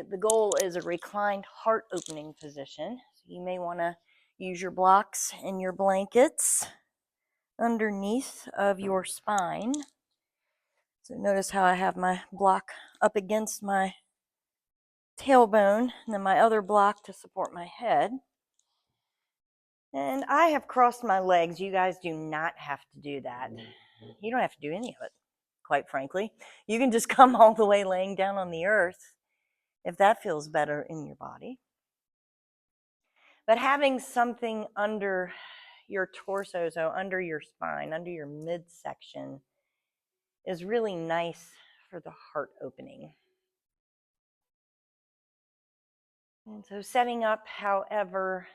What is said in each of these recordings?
The goal is a reclined heart opening position. So you may want to use your blocks and your blankets underneath of your spine. So notice how I have my block up against my tailbone and then my other block to support my head. And I have crossed my legs. You guys do not have to do that. You don't have to do any of it, quite frankly. You can just come all the way laying down on the earth if that feels better in your body. But having something under your torso, so under your spine, under your midsection, is really nice for the heart opening. And so setting up however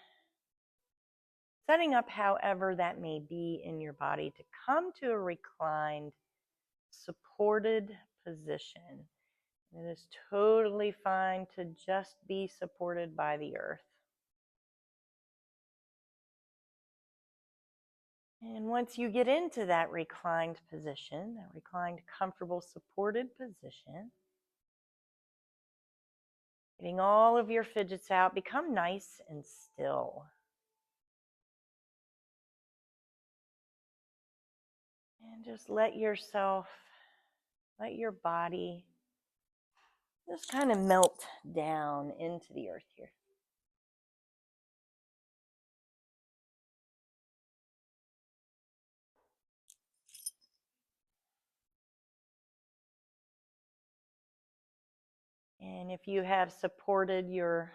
that may be in your body to come to a reclined, supported position. It is totally fine to just be supported by the earth. And once you get into that reclined position, that reclined, comfortable, supported position, getting all of your fidgets out, become nice and still. And just let your body just kind of melt down into the earth here. And if you have supported your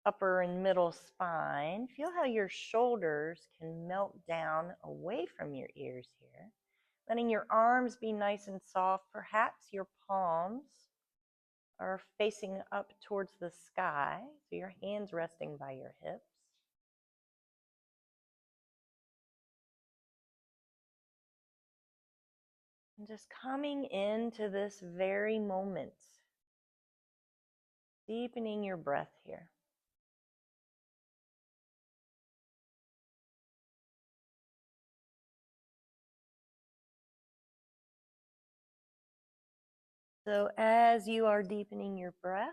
upper and middle spine, feel how your shoulders can melt down away from your ears here, letting your arms be nice and soft. Perhaps your palms are facing up towards the sky, so your hands resting by your hips. And just coming into this very moment, deepening your breath here. So as you are deepening your breath,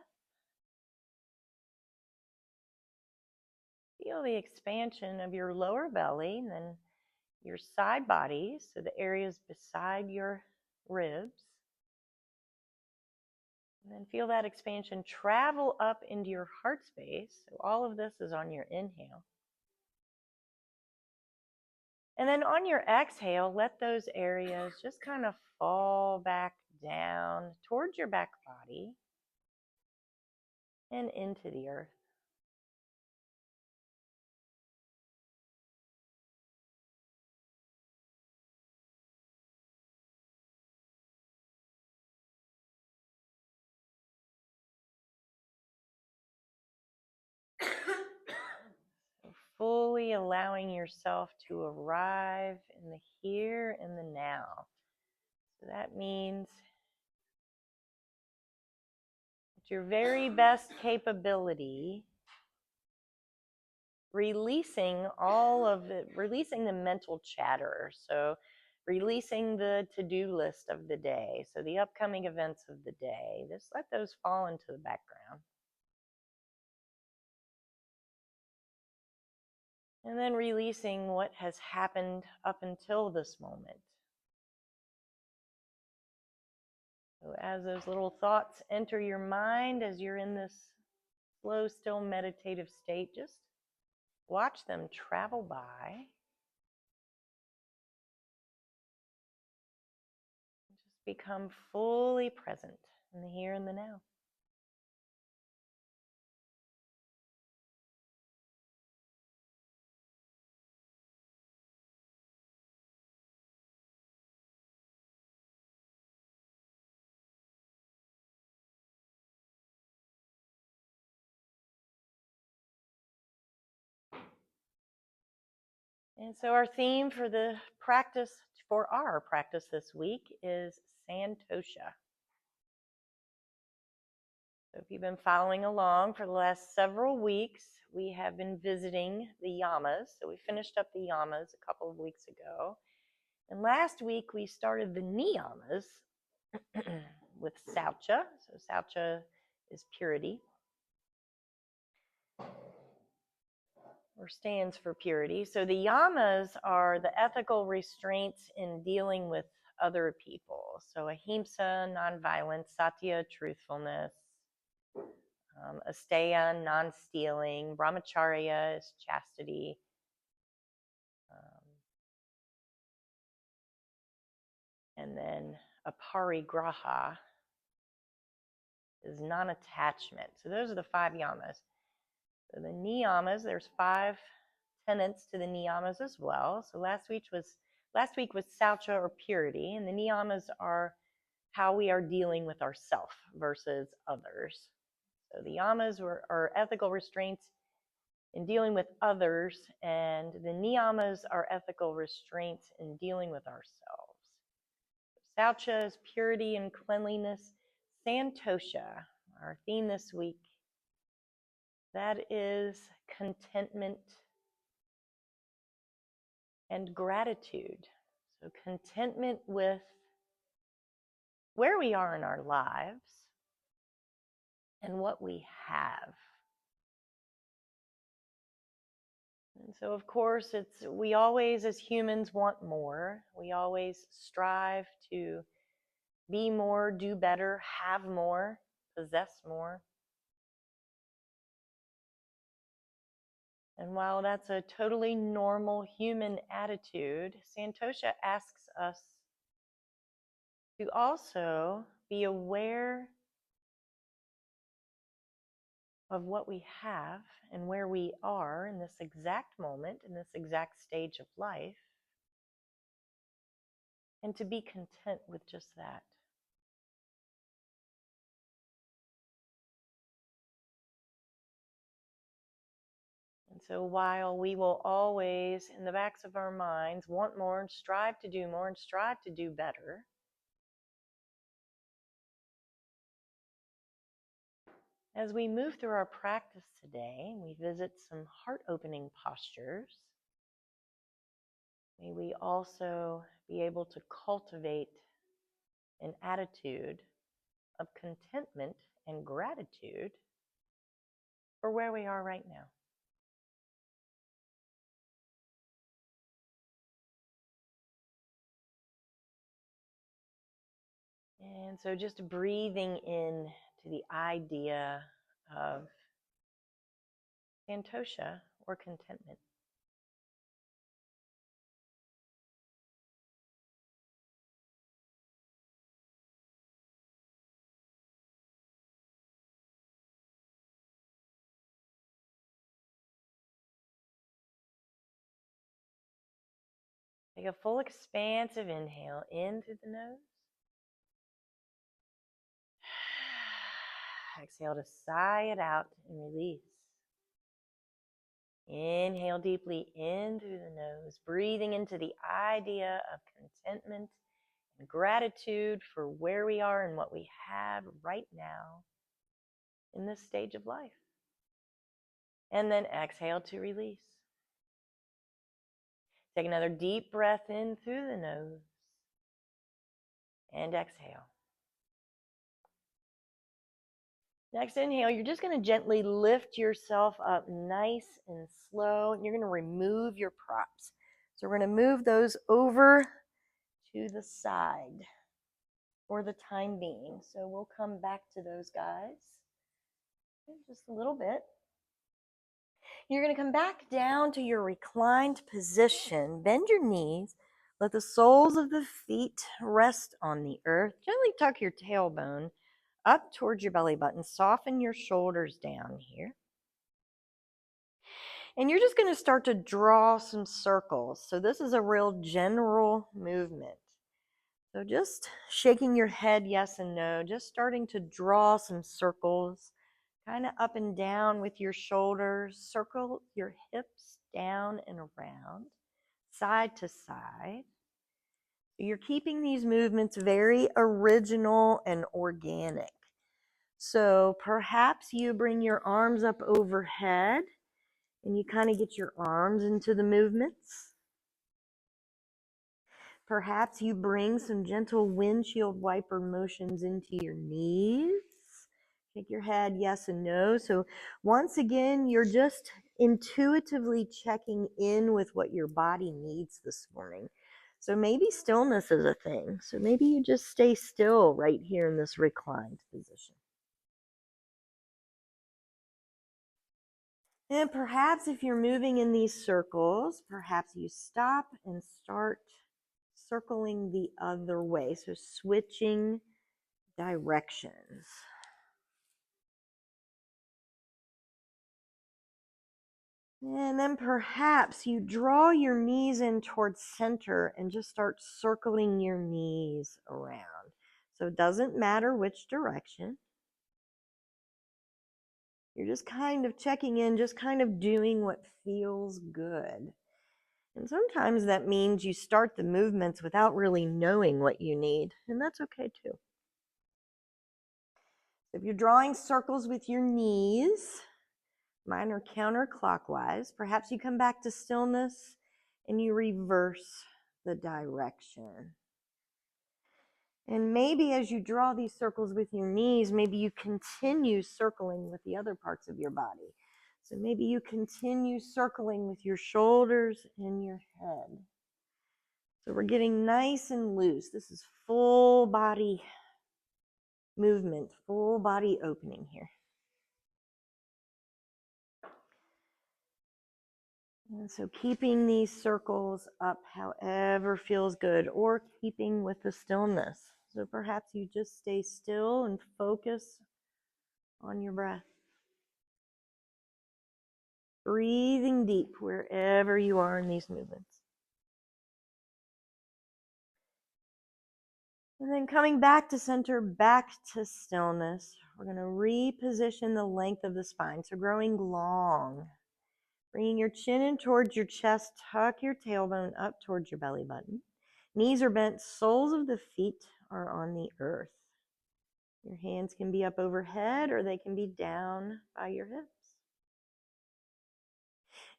feel the expansion of your lower belly and then your side bodies, so the areas beside your ribs. And then feel that expansion travel up into your heart space. So all of this is on your inhale. And then on your exhale, let those areas just kind of fall back down towards your back body and into the earth. So fully allowing yourself to arrive in the here and the now. So that means at your very best capability, releasing the mental chatter. So releasing the to-do list of the day. So the upcoming events of the day, just let those fall into the background. And then releasing what has happened up until this moment. So as those little thoughts enter your mind, as you're in this slow, still meditative state, just watch them travel by. Just become fully present in the here and the now. And so our theme for our practice this week is Santosha. So if you've been following along for the last several weeks, we have been visiting the Niyamas. So we finished up the Niyamas a couple of weeks ago. And last week we started the Niyamas with Saucha. So Saucha is purity, or stands for purity. So the yamas are the ethical restraints in dealing with other people. So ahimsa, nonviolence; satya, truthfulness; asteya, non-stealing; brahmacharya is chastity; and then aparigraha is non-attachment. So those are the 5 yamas. So the niyamas, there's 5 tenants to the niyamas as well. So last week was saucha, or purity, and the niyamas are how we are dealing with ourself versus others. So the yamas are ethical restraints in dealing with others, and the niyamas are ethical restraints in dealing with ourselves. Saucha is purity and cleanliness. Santosha, our theme this week, that is contentment and gratitude. So contentment with where we are in our lives and what we have. And so, of course, we always, as humans, want more. We always strive to be more, do better, have more, possess more. And while that's a totally normal human attitude, Santosha asks us to also be aware of what we have and where we are in this exact moment, in this exact stage of life, and to be content with just that. And so while we will always, in the backs of our minds, want more and strive to do more and strive to do better, as we move through our practice today, we visit some heart-opening postures. May we also be able to cultivate an attitude of contentment and gratitude for where we are right now. And so just breathing in to the idea of Santosha, or contentment. Take a full expansive inhale in through the nose. Exhale to sigh it out and release. Inhale deeply in through the nose, breathing into the idea of contentment and gratitude for where we are and what we have right now in this stage of life. And then exhale to release. Take another deep breath in through the nose and exhale. Next inhale, you're just going to gently lift yourself up nice and slow, and you're going to remove your props. So we're going to move those over to the side for the time being. So we'll come back to those guys in just a little bit. You're going to come back down to your reclined position. Bend your knees. Let the soles of the feet rest on the earth. Gently tuck your tailbone up towards your belly button. Soften your shoulders down here. And you're just going to start to draw some circles. So this is a real general movement. So just shaking your head yes and no, just starting to draw some circles, kind of up and down with your shoulders. Circle your hips down and around, side to side. You're keeping these movements very original and organic. So perhaps you bring your arms up overhead and you kind of get your arms into the movements. Perhaps you bring some gentle windshield wiper motions into your knees. Shake your head yes and no. So once again, you're just intuitively checking in with what your body needs this morning. So maybe stillness is a thing. So maybe you just stay still right here in this reclined position. And perhaps if you're moving in these circles, perhaps you stop and start circling the other way. So switching directions. And then perhaps you draw your knees in towards center and just start circling your knees around. So it doesn't matter which direction. You're just kind of checking in, just kind of doing what feels good. And sometimes that means you start the movements without really knowing what you need, and that's okay too. If you're drawing circles with your knees, mine are counterclockwise, perhaps you come back to stillness and you reverse the direction. And maybe as you draw these circles with your knees, maybe you continue circling with the other parts of your body. So maybe you continue circling with your shoulders and your head. So we're getting nice and loose. This is full body movement, full body opening here. And so keeping these circles up however feels good, or keeping with the stillness. So perhaps you just stay still and focus on your breath. Breathing deep wherever you are in these movements. And then coming back to center, back to stillness. We're going to reposition the length of the spine. So growing long. Bringing your chin in towards your chest, tuck your tailbone up towards your belly button. Knees are bent, soles of the feet are on the earth. Your hands can be up overhead or they can be down by your hips.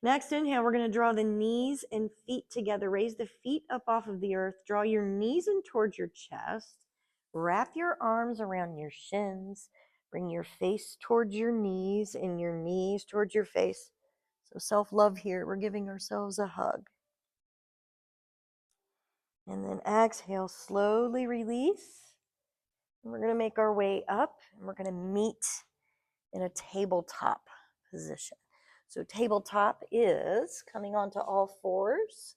Next inhale, we're going to draw the knees and feet together. Raise the feet up off of the earth. Draw your knees in towards your chest. Wrap your arms around your shins. Bring your face towards your knees and your knees towards your face. So self-love here. We're giving ourselves a hug. And then exhale, slowly release. And we're going to make our way up and we're going to meet in a tabletop position. So tabletop is coming onto all fours.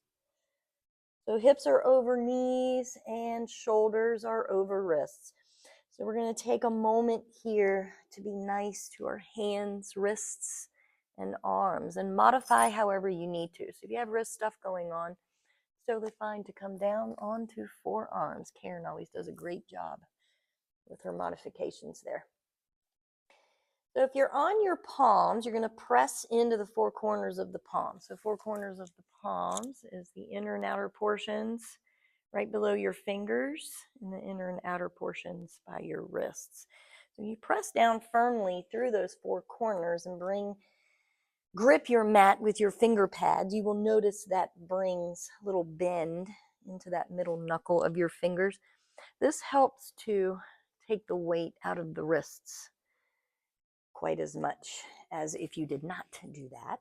So hips are over knees and shoulders are over wrists. So we're going to take a moment here to be nice to our hands, wrists, and arms, and modify however you need to. So if you have wrist stuff going on, it's totally fine to come down onto forearms. Karen always does a great job with her modifications there. So if you're on your palms, you're going to press into the four corners of the palms. So four corners of the palms is the inner and outer portions right below your fingers, and the inner and outer portions by your wrists. So you press down firmly through those four corners and grip your mat with your finger pads. You will notice that brings a little bend into that middle knuckle of your fingers. This helps to take the weight out of the wrists quite as much as if you did not do that.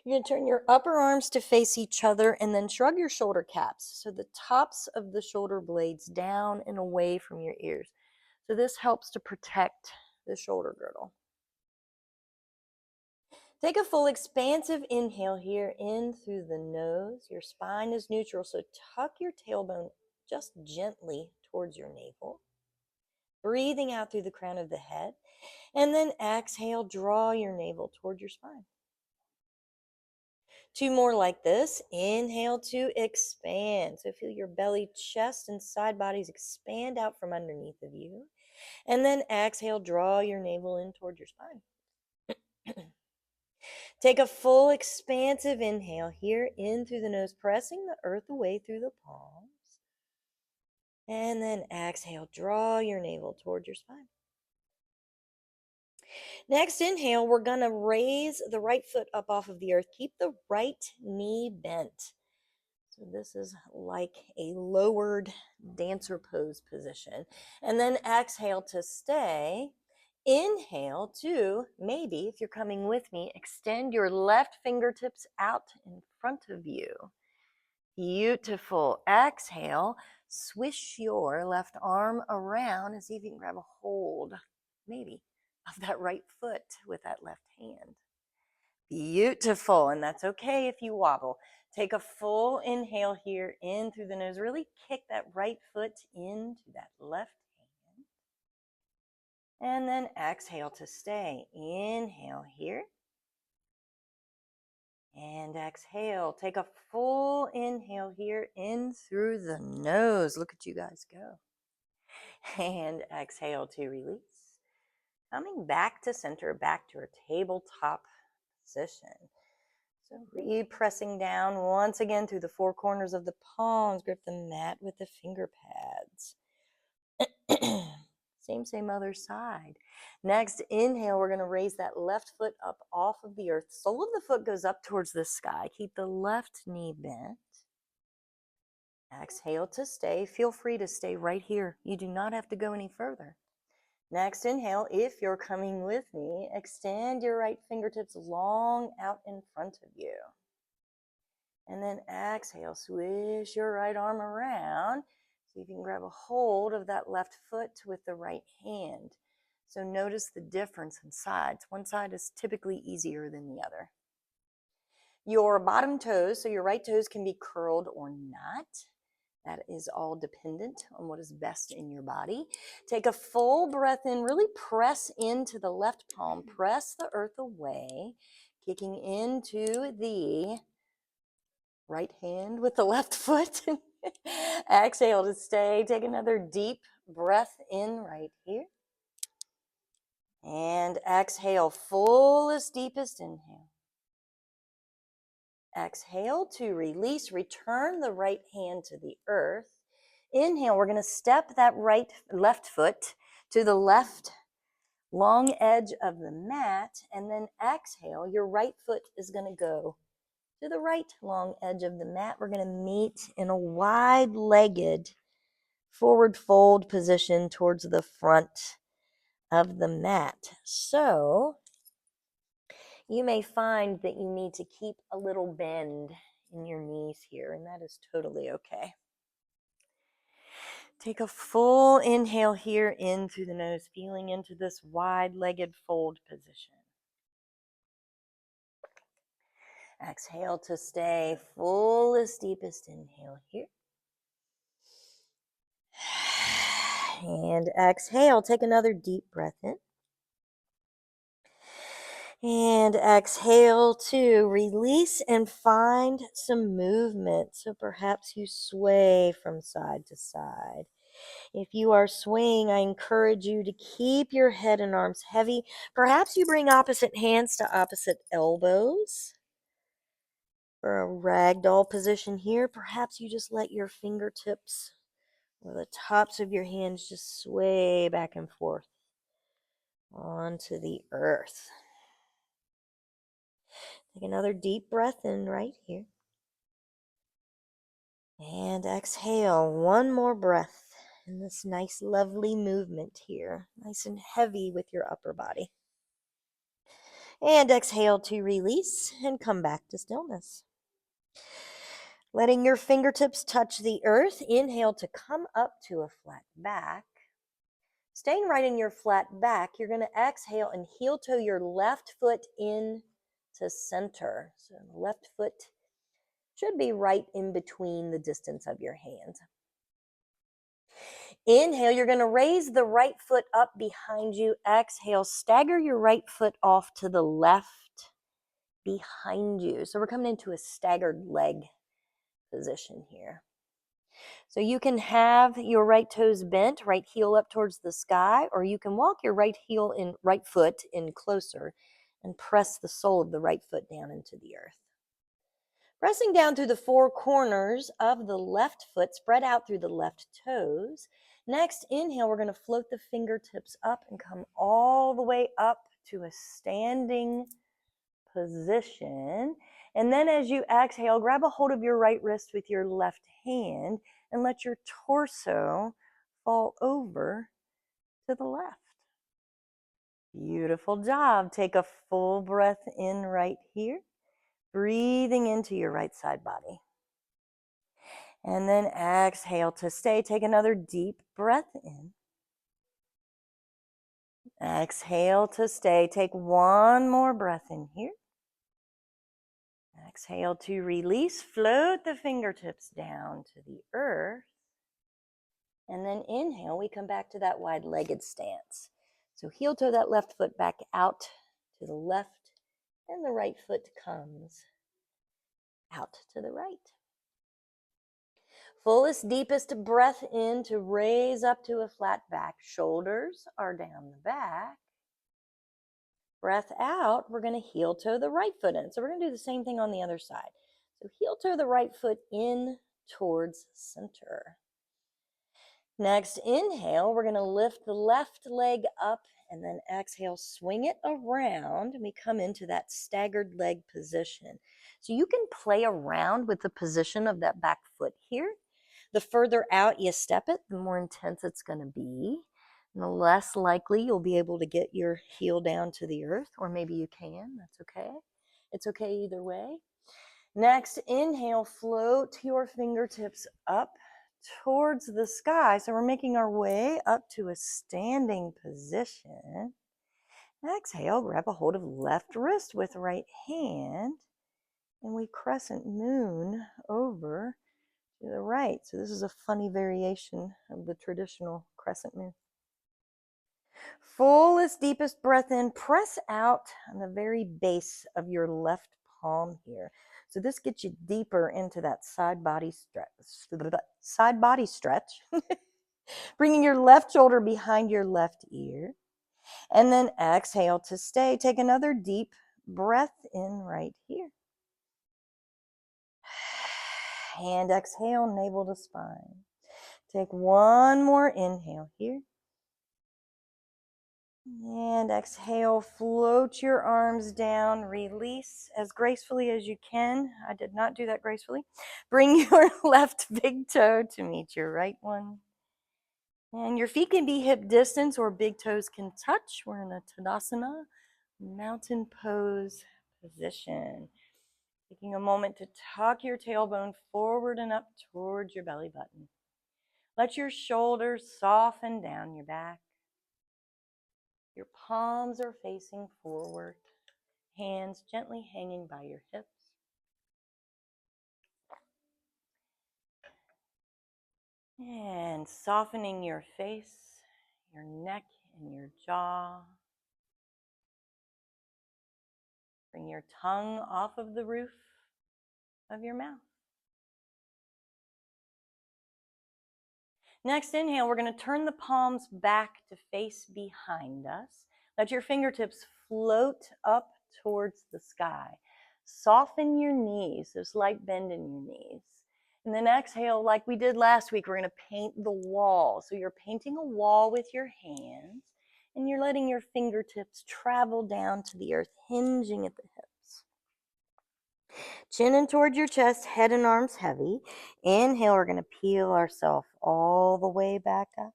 You're going to turn your upper arms to face each other and then shrug your shoulder caps. So the tops of the shoulder blades down and away from your ears. So this helps to protect the shoulder girdle. Take a full expansive inhale here in through the nose. Your spine is neutral, so tuck your tailbone just gently towards your navel. Breathing out through the crown of the head. And then exhale, draw your navel toward your spine. Two more like this. Inhale to expand. So feel your belly, chest, and side bodies expand out from underneath of you. And then exhale, draw your navel in toward your spine. Take a full expansive inhale here in through the nose, pressing the earth away through the palms. And then exhale, draw your navel toward your spine. Next inhale, we're going to raise the right foot up off of the earth. Keep the right knee bent. So So this is like a lowered dancer pose position. And then exhale to stay. Inhale to, maybe if you're coming with me, extend your left fingertips out in front of you. Beautiful. Exhale, swish your left arm around and see if you can grab a hold, maybe, of that right foot with that left hand. Beautiful. And that's okay if you wobble. Take a full inhale here in through the nose. Really kick that right foot into that left hand. And then exhale to stay. Inhale here. And exhale. Take a full inhale here in through the nose. Look at you guys go. And exhale to release. Coming back to center, back to our tabletop position. So re-pressing down once again through the four corners of the palms. Grip the mat with the finger pads. Same other side. Next, inhale, we're going to raise that left foot up off of the earth. Sole of the foot goes up towards the sky. Keep the left knee bent. Exhale to stay. Feel free to stay right here. You do not have to go any further. Next, inhale, if you're coming with me, extend your right fingertips long out in front of you. And then exhale, swish your right arm around. See if you can grab a hold of that left foot with the right hand. So notice the difference in sides. One side is typically easier than the other. Your bottom toes, so your right toes can be curled or not. That is all dependent on what is best in your body. Take a full breath in, really press into the left palm, press the earth away, kicking into the right hand with the left foot. Exhale to stay. Take another deep breath in right here. And exhale, fullest, deepest inhale. Exhale to release, return the right hand to the earth. Inhale, we're going to step that left foot to the left long edge of the mat. And then exhale, your right foot is going to go to the right long edge of the mat. We're going to meet in a wide-legged forward fold position towards the front of the mat. So you may find that you need to keep a little bend in your knees here, and that is totally okay. Take a full inhale here in through the nose, feeling into this wide-legged fold position. Exhale to stay. Fullest, deepest inhale here. And exhale. Take another deep breath in. And exhale to release and find some movement. So perhaps you sway from side to side. If you are swaying, I encourage you to keep your head and arms heavy. Perhaps you bring opposite hands to opposite elbows. For a ragdoll position here, perhaps you just let your fingertips or the tops of your hands just sway back and forth onto the earth. Take another deep breath in right here. And exhale, one more breath in this nice, lovely movement here. Nice and heavy with your upper body. And exhale to release and come back to stillness. Letting your fingertips touch the earth. Inhale to come up to a flat back. Staying right in your flat back, you're going to exhale and heel toe your left foot in to center. So the left foot should be right in between the distance of your hands. Inhale, you're going to raise the right foot up behind you. Exhale, stagger your right foot off to the left behind you. So we're coming into a staggered leg position here. So you can have your right toes bent, right heel up towards the sky, or you can walk your right foot in closer and press the sole of the right foot down into the earth. Pressing down through the four corners of the left foot, spread out through the left toes. Next, inhale, we're going to float the fingertips up and come all the way up to a standing position. And then as you exhale, grab a hold of your right wrist with your left hand and let your torso fall over to the left. Beautiful job. Take a full breath in right here, breathing into your right side body. And then exhale to stay. Take another deep breath in. Exhale to stay. Take one more breath in here. Exhale to release. Float the fingertips down to the earth. And then inhale, we come back to that wide-legged stance. So heel toe that left foot back out to the left, and the right foot comes out to the right. Fullest, deepest breath in to raise up to a flat back. Shoulders are down the back. Breath out, we're going to heel toe the right foot in. So we're going to do the same thing on the other side. So heel toe the right foot in towards center. Next, inhale, we're going to lift the left leg up and then exhale, swing it around, and we come into that staggered leg position. So you can play around with the position of that back foot here. The further out you step it, the more intense it's going to be. And the less likely you'll be able to get your heel down to the earth, or maybe you can, that's okay. It's okay either way. Next, inhale, float your fingertips up towards the sky. So we're making our way up to a standing position. Exhale, grab a hold of left wrist with right hand, and we crescent moon over to the right. So this is a funny variation of the traditional crescent moon. Fullest, deepest breath in. Press out on the very base of your left palm here. So this gets you deeper into that side body stretch. Bringing your left shoulder behind your left ear. And then exhale to stay. Take another deep breath in right here. And exhale, navel to spine. Take one more inhale here. And exhale, float your arms down, release as gracefully as you can. I did not do that gracefully. Bring your left big toe to meet your right one. And your feet can be hip distance or big toes can touch. We're in a Tadasana, mountain pose position. Taking a moment to tuck your tailbone forward and up towards your belly button. Let your shoulders soften down your back. Your palms are facing forward, hands gently hanging by your hips. And softening your face, your neck, and your jaw. Bring your tongue off of the roof of your mouth. Next inhale, we're going to turn the palms back to face behind us. Let your fingertips float up towards the sky. Soften your knees, there's slight bend in your knees. And then exhale, like we did last week, we're going to paint the wall. So you're painting a wall with your hands, and you're letting your fingertips travel down to the earth, hinging at the hips. Chin in towards your chest, head and arms heavy. Inhale, we're going to peel ourselves all the way back up.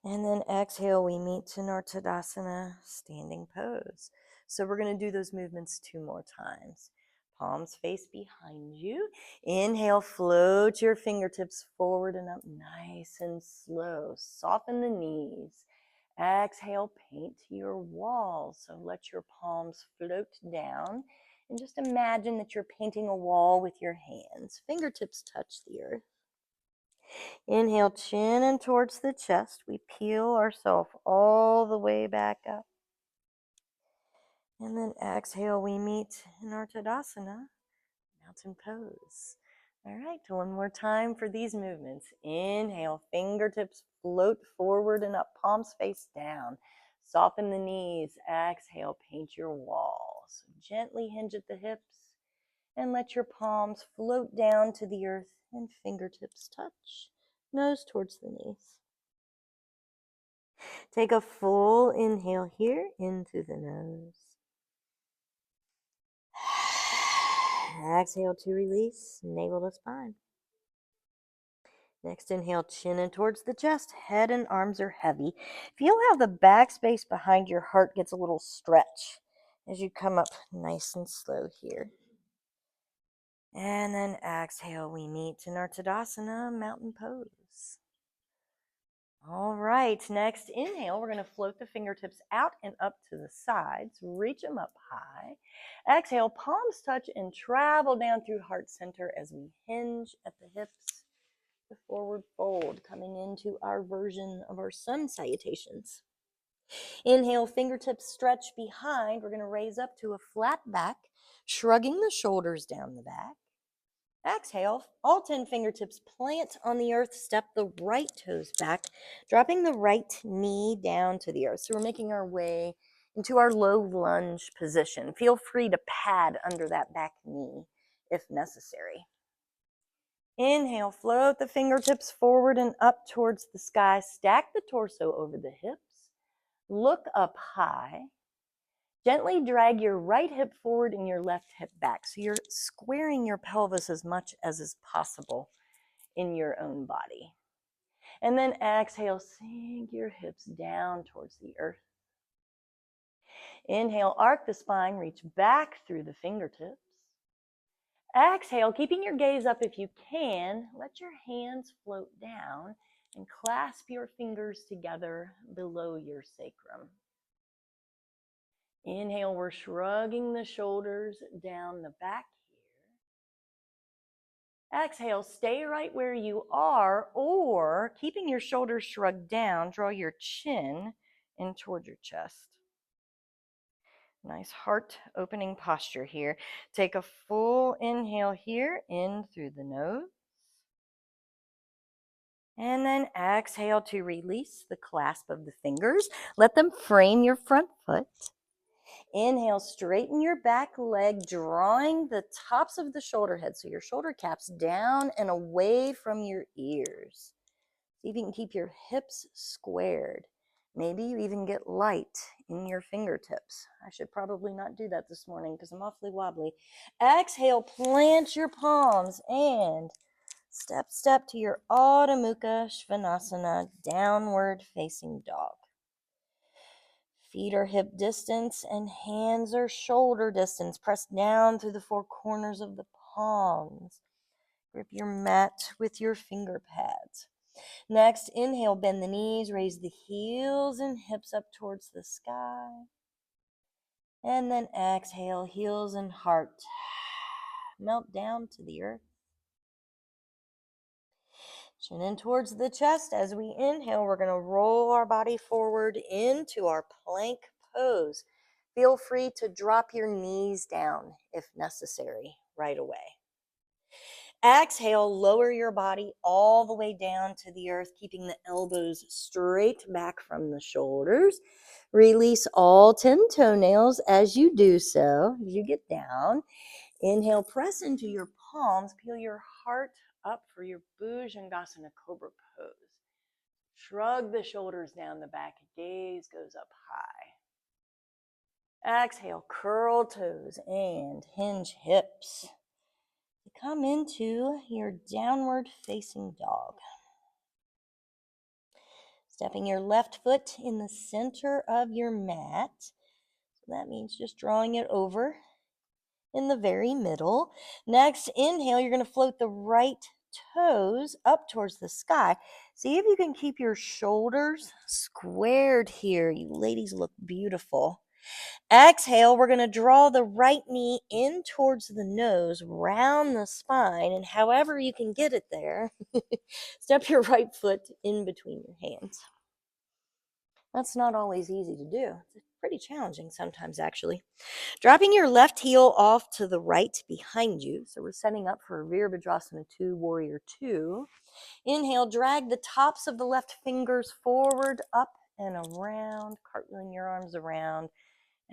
And then exhale, we meet in our Tadasana standing pose. So we're going to do those movements 2 more times. Palms face behind you. Inhale, float your fingertips forward and up nice and slow. Soften the knees. Exhale, paint your wall. So let your palms float down. And just imagine that you're painting a wall with your hands. Fingertips touch the earth. Inhale, chin in towards the chest. We peel ourselves all the way back up. And then exhale, we meet in our Tadasana, mountain pose. All right, one more time for these movements. Inhale, fingertips float forward and up, palms face down. Soften the knees. Exhale, paint your wall. So gently hinge at the hips and let your palms float down to the earth and fingertips touch. Nose towards the knees. Take a full inhale here into the nose. Exhale to release, navel to spine. Next inhale, chin in towards the chest. Head and arms are heavy. Feel how the back space behind your heart gets a little stretch as you come up nice and slow here. And then exhale, we meet in our Tadasana, mountain pose. All right, next inhale, we're going to float the fingertips out and up to the sides. Reach them up high. Exhale, palms touch and travel down through heart center as we hinge at the hips. The forward fold, coming into our version of our sun salutations. Inhale, fingertips stretch behind. We're going to raise up to a flat back, shrugging the shoulders down the back. Exhale, all 10 fingertips plant on the earth, step the right toes back, dropping the right knee down to the earth. So we're making our way into our low lunge position. Feel free to pad under that back knee if necessary. Inhale, float the fingertips forward and up towards the sky. Stack the torso over the hips. Look up high. Gently drag your right hip forward and your left hip back. So you're squaring your pelvis as much as is possible in your own body. And then exhale, sink your hips down towards the earth. Inhale, arc the spine, reach back through the fingertips. Exhale, keeping your gaze up if you can, let your hands float down and clasp your fingers together below your sacrum. Inhale, we're shrugging the shoulders down the back here. Exhale, stay right where you are, or keeping your shoulders shrugged down, draw your chin in toward your chest. Nice heart opening posture here. Take a full inhale here, in through the nose. And then exhale to release the clasp of the fingers. Let them frame your front foot. Inhale, straighten your back leg, drawing the tops of the shoulder head, so your shoulder caps down and away from your ears. See if you can keep your hips squared. Maybe you even get light in your fingertips. I should probably not do that this morning because I'm awfully wobbly. Exhale, plant your palms and step to your Adho Mukha Svanasana, downward facing dog. Feet are hip distance and hands are shoulder distance. Press down through the four corners of the palms. Grip your mat with your finger pads. Next, inhale, bend the knees, raise the heels and hips up towards the sky. And then exhale, heels and heart melt down to the earth. Chin in towards the chest. As we inhale, we're going to roll our body forward into our plank pose. Feel free to drop your knees down if necessary right away. Exhale, lower your body all the way down to the earth, keeping the elbows straight back from the shoulders. Release all 10 toenails as you do so, as you get down. Inhale, press into your palms, peel your heart up for your Bhujangasana Cobra pose. Shrug the shoulders down the back, gaze goes up high. Exhale, curl toes and hinge hips. Come into your downward facing dog. Stepping your left foot in the center of your mat. So that means just drawing it over in the very middle. Next, inhale, you're going to float the right toes up towards the sky. See if you can keep your shoulders squared here. You ladies look beautiful. Exhale, we're going to draw the right knee in towards the nose, round the spine, and however you can get it there, step your right foot in between your hands. That's not always easy to do. It's pretty challenging sometimes, actually. Dropping your left heel off to the right behind you. So we're setting up for Virabhadrasana 2, Warrior 2. Inhale, drag the tops of the left fingers forward, up and around, cartwheeling your arms around.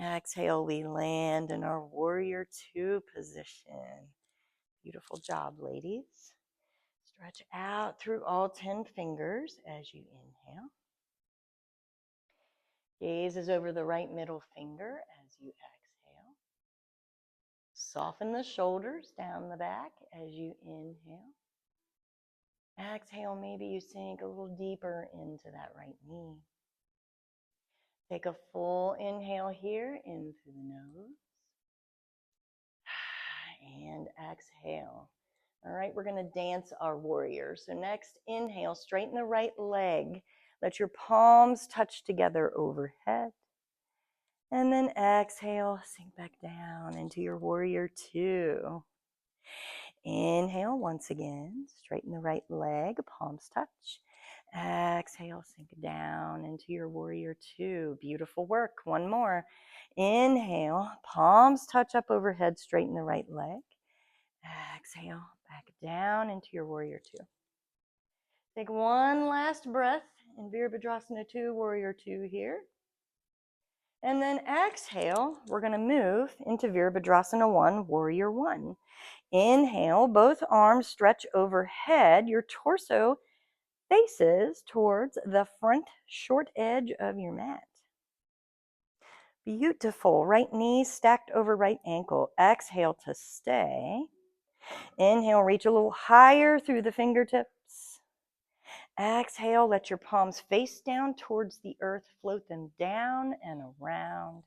Exhale, we land in our Warrior 2 position. Beautiful job, ladies. Stretch out through all 10 fingers as you inhale. Gaze is over the right middle finger as you exhale. Soften the shoulders down the back as you inhale. Exhale, maybe you sink a little deeper into that right knee. Take a full inhale here in through the nose. And exhale. All right, we're going to dance our warrior. So next, inhale, straighten the right leg. Let your palms touch together overhead. And then exhale, sink back down into your warrior two. Inhale once again, straighten the right leg, palms touch. Exhale, sink down into your warrior two. Beautiful work. One more. Inhale, palms touch up overhead, straighten the right leg. Exhale, back down into your warrior two. Take one last breath in Virabhadrasana 2, warrior two here. And then exhale, we're going to move into Virabhadrasana 1, warrior one. Inhale, both arms stretch overhead. Your torso faces towards the front short edge of your mat. Beautiful. Right knee stacked over right ankle. Exhale to stay. Inhale, reach a little higher through the fingertips. Exhale, let your palms face down towards the earth. Float them down and around.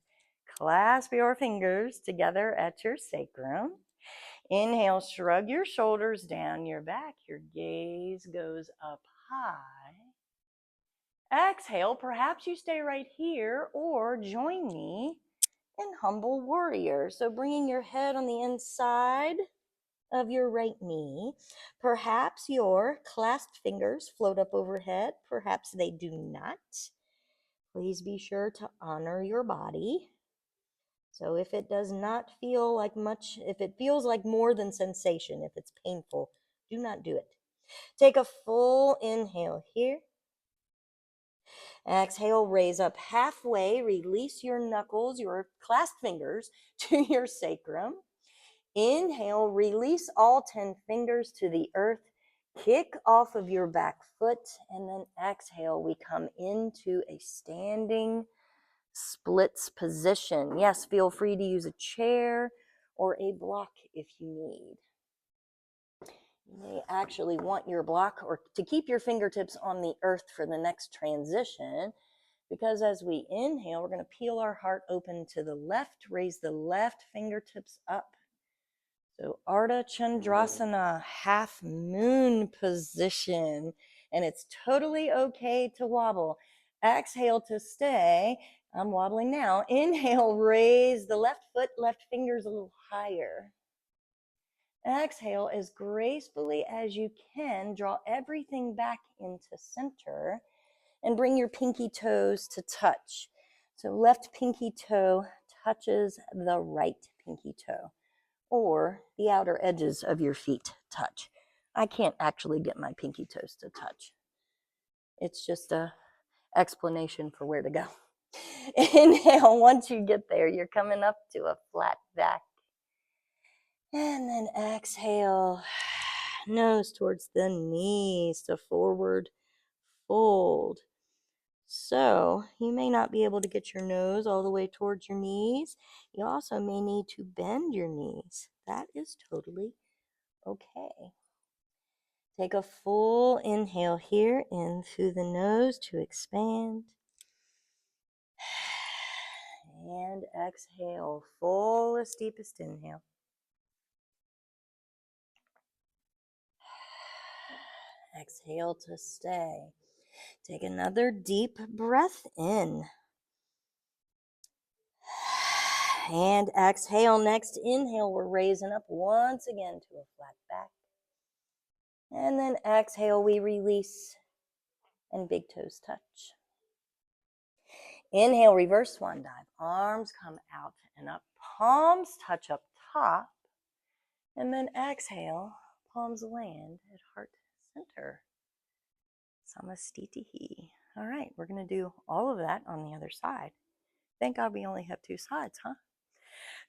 Clasp your fingers together at your sacrum. Inhale, shrug your shoulders down your back. Your gaze goes up high. Exhale, perhaps you stay right here or join me in humble warrior. So bringing your head on the inside of your right knee. Perhaps your clasped fingers float up overhead. Perhaps they do not. Please be sure to honor your body. So if it does not feel like much, if it feels like more than sensation, if it's painful, do not do it. Take a full inhale here. Exhale, raise up halfway, release your knuckles, your clasped fingers to your sacrum. Inhale, release all 10 fingers to the earth. Kick off of your back foot, and then exhale, we come into a standing splits position. Yes, feel free to use a chair or a block if you need. You may actually want your block or to keep your fingertips on the earth for the next transition, because as we inhale, we're going to peel our heart open to the left, raise the left fingertips up. So Ardha Chandrasana, half moon position, and it's totally okay to wobble. Exhale to stay. I'm wobbling now. Inhale, raise the left foot, left fingers a little higher. Exhale as gracefully as you can. Draw everything back into center and bring your pinky toes to touch. So left pinky toe touches the right pinky toe, or the outer edges of your feet touch. I can't actually get my pinky toes to touch. It's just a explanation for where to go. Inhale, once you get there, you're coming up to a flat back. And then exhale, nose towards the knees to forward fold. So you may not be able to get your nose all the way towards your knees. You also may need to bend your knees. That is totally okay. Take a full inhale here in through the nose to expand. And exhale, fullest, deepest inhale. Exhale to stay. Take another deep breath in. And exhale. Next inhale, we're raising up once again to a flat back. And then exhale, we release and big toes touch. Inhale, reverse swan dive. Arms come out and up. Palms touch up top. And then exhale, palms land at heart center. Samastitihi. All right, we're going to do all of that on the other side. Thank God we only have two sides, huh?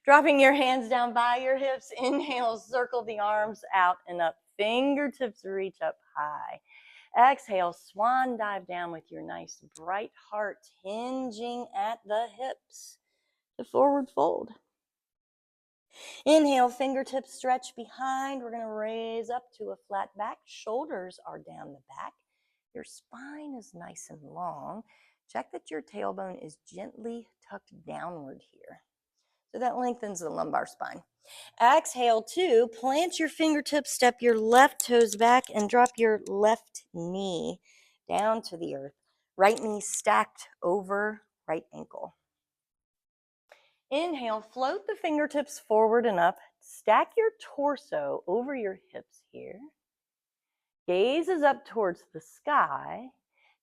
Dropping your hands down by your hips. Inhale, circle the arms out and up. Fingertips reach up high. Exhale, swan dive down with your nice bright heart hinging at the hips to forward fold. Inhale, fingertips stretch behind. We're going to raise up to a flat back. Shoulders are down the back. Your spine is nice and long. Check that your tailbone is gently tucked downward here. So that lengthens the lumbar spine. Exhale, 2. Plant your fingertips, step your left toes back, and drop your left knee down to the earth. Right knee stacked over right ankle. Inhale, float the fingertips forward and up. Stack your torso over your hips here. Gaze is up towards the sky.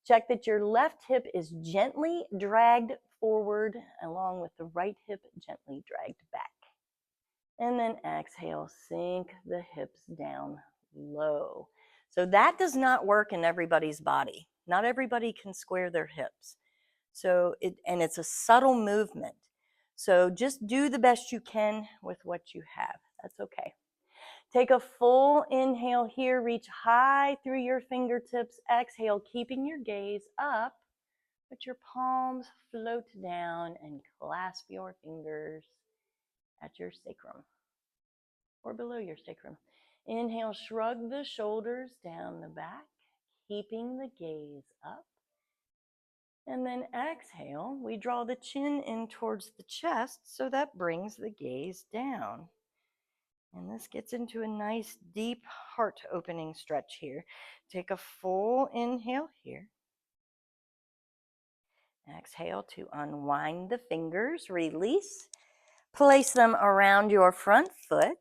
Check that your left hip is gently dragged forward along with the right hip gently dragged back. And then exhale, sink the hips down low. So that does not work in everybody's body. Not everybody can square their hips. And it's a subtle movement. So just do the best you can with what you have. That's okay. Take a full inhale here. Reach high through your fingertips. Exhale, keeping your gaze up. Let your palms float down and clasp your fingers at your sacrum or below your sacrum. Inhale, shrug the shoulders down the back, keeping the gaze up. And then exhale, we draw the chin in towards the chest, so that brings the gaze down. And this gets into a nice deep heart opening stretch here. Take a full inhale here. Exhale to unwind the fingers, release. Place them around your front foot.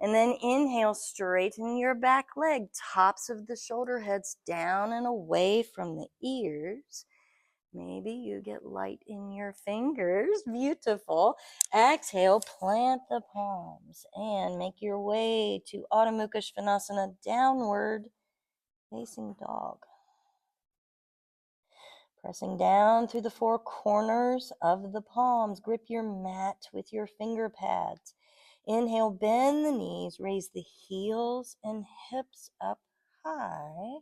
And then inhale, straighten your back leg, tops of the shoulder heads down and away from the ears. Maybe you get light in your fingers. Beautiful. Exhale, plant the palms and make your way to Adho Mukha Svanasana, downward facing dog. Pressing down through the four corners of the palms. Grip your mat with your finger pads. Inhale, bend the knees, raise the heels and hips up high.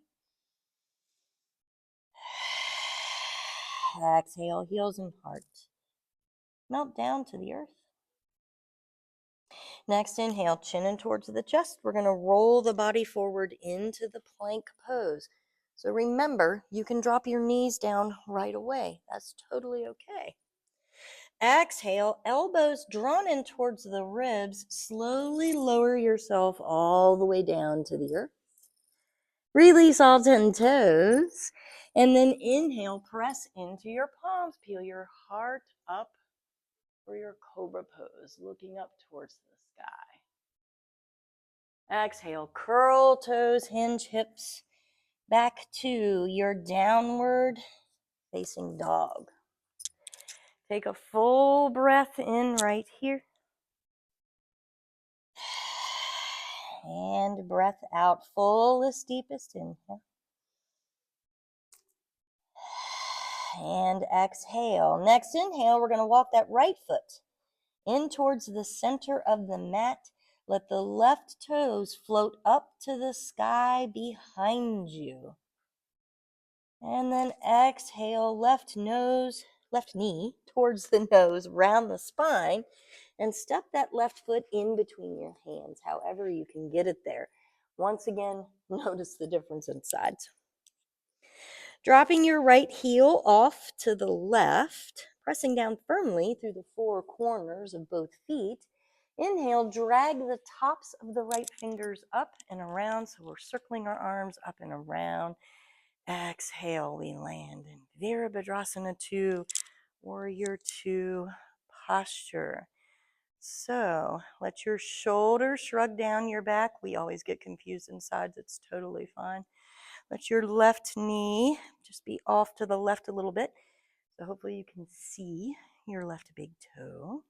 Exhale, heels and heart melt down to the earth. Next, inhale, chin in towards the chest. We're going to roll the body forward into the plank pose. So remember, you can drop your knees down right away. That's totally okay. Exhale, elbows drawn in towards the ribs. Slowly lower yourself all the way down to the earth. Release all 10 toes. And then inhale, press into your palms. Peel your heart up for your cobra pose, looking up towards the sky. Exhale, curl toes, hinge hips. Back to your downward facing dog. Take a full breath in right here. And breath out, fullest, deepest inhale. And exhale. Next inhale, we're going to walk that right foot in towards the center of the mat. Let the left toes float up to the sky behind you. And then exhale, left knee towards the nose, round the spine, and step that left foot in between your hands, however you can get it there. Once again, notice the difference in sides. Dropping your right heel off to the left, pressing down firmly through the four corners of both feet. Inhale, drag the tops of the right fingers up and around, so we're circling our arms up and around. Exhale, we land in Virabhadrasana 2, Warrior 2 posture. So let your shoulders shrug down your back. We always get confused in sides. It's totally fine. Let your left knee just be off to the left a little bit. So hopefully you can see your left big toe.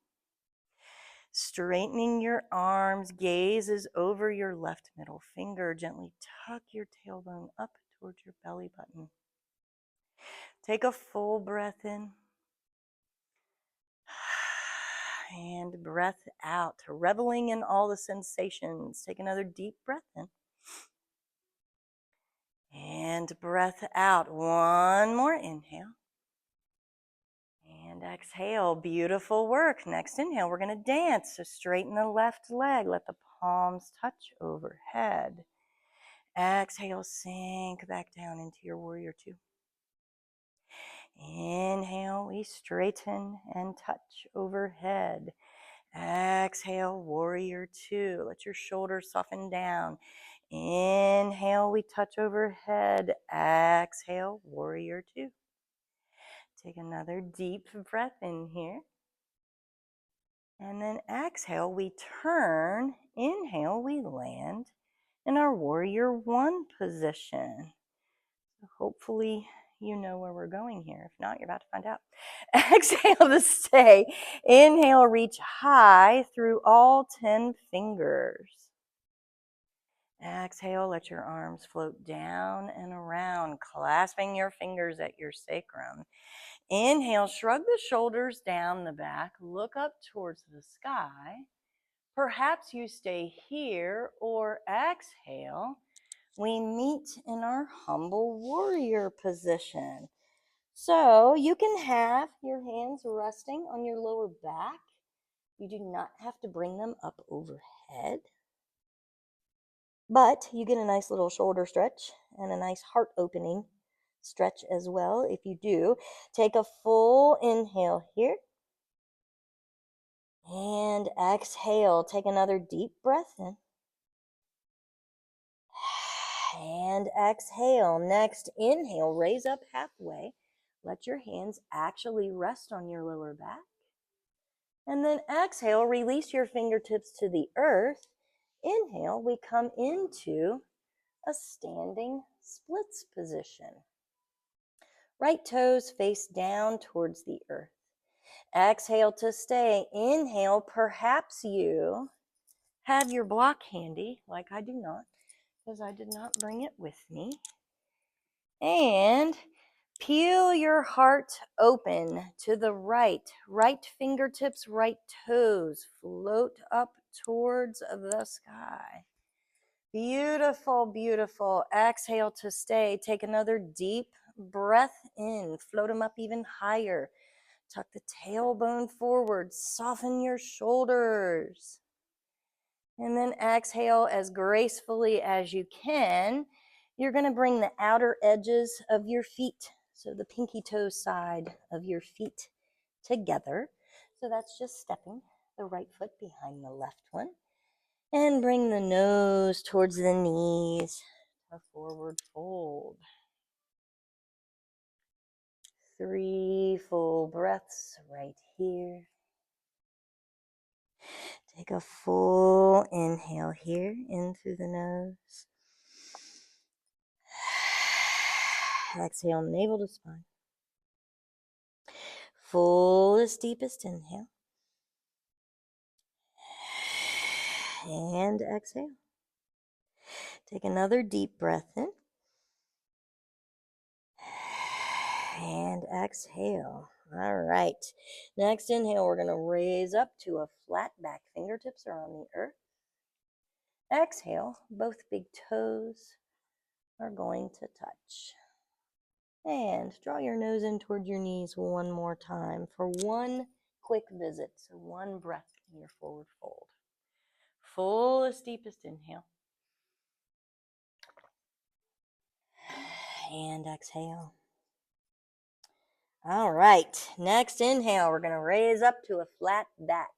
Straightening your arms, gaze is over your left middle finger. Gently tuck your tailbone up towards your belly button. Take a full breath in. And breath out, reveling in all the sensations. Take another deep breath in. And breath out. One more inhale. And exhale. Beautiful work. Next inhale, we're going to dance. So straighten the left leg. Let the palms touch overhead. Exhale, sink back down into your warrior two. Inhale, we straighten and touch overhead. Exhale, warrior two. Let your shoulders soften down. Inhale, we touch overhead. Exhale, warrior two. Take another deep breath in here. And then exhale, we turn. Inhale, we land in our warrior one position. So hopefully you know where we're going here. If not, you're about to find out. Exhale to stay. Inhale, reach high through all 10 fingers. Exhale, let your arms float down and around, clasping your fingers at your sacrum. Inhale, shrug the shoulders down the back, look up towards the sky. Perhaps you stay here, or exhale, we meet in our humble warrior position. So you can have your hands resting on your lower back. You do not have to bring them up overhead. But you get a nice little shoulder stretch and a nice heart opening stretch as well. If you do, take a full inhale here. And exhale. Take another deep breath in. And exhale. Next, inhale. Raise up halfway. Let your hands actually rest on your lower back. And then exhale. Release your fingertips to the earth. Inhale. We come into a standing splits position. Right toes face down towards the earth. Exhale to stay. Inhale. Perhaps you have your block handy, like I do not, because I did not bring it with me. And peel your heart open to the right. Right fingertips, right toes float up towards the sky. Beautiful, beautiful. Exhale to stay. Take another deep breath in. Float them up even higher. Tuck the tailbone forward. Soften your shoulders. And then exhale as gracefully as you can. You're going to bring the outer edges of your feet, so the pinky toe side of your feet together. So that's just stepping the right foot behind the left one. And bring the nose towards the knees. A forward fold. 3 full breaths right here. Take a full inhale here in through the nose. Exhale, navel to spine. Fullest, deepest inhale. And exhale. Take another deep breath in. And exhale. All right. Next inhale, we're going to raise up to a flat back. Fingertips are on the earth. Exhale, both big toes are going to touch. And draw your nose in toward your knees one more time for one quick visit. So one breath in your forward fold. Fullest, deepest inhale. And exhale. All right. Next inhale, we're going to raise up to a flat back.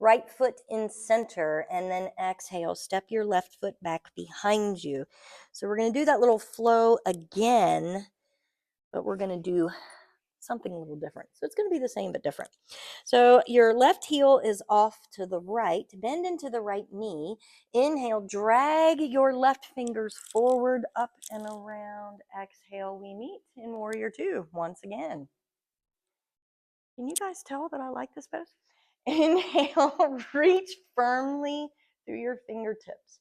Right foot in center, and then exhale. Step your left foot back behind you. So we're going to do that little flow again, but we're going to do something a little different. So it's going to be the same but different. So your left heel is off to the right. Bend into the right knee. Inhale, drag your left fingers forward, up and around. Exhale, we meet in warrior two once again. Can you guys tell that I like this pose? Inhale, reach firmly through your fingertips.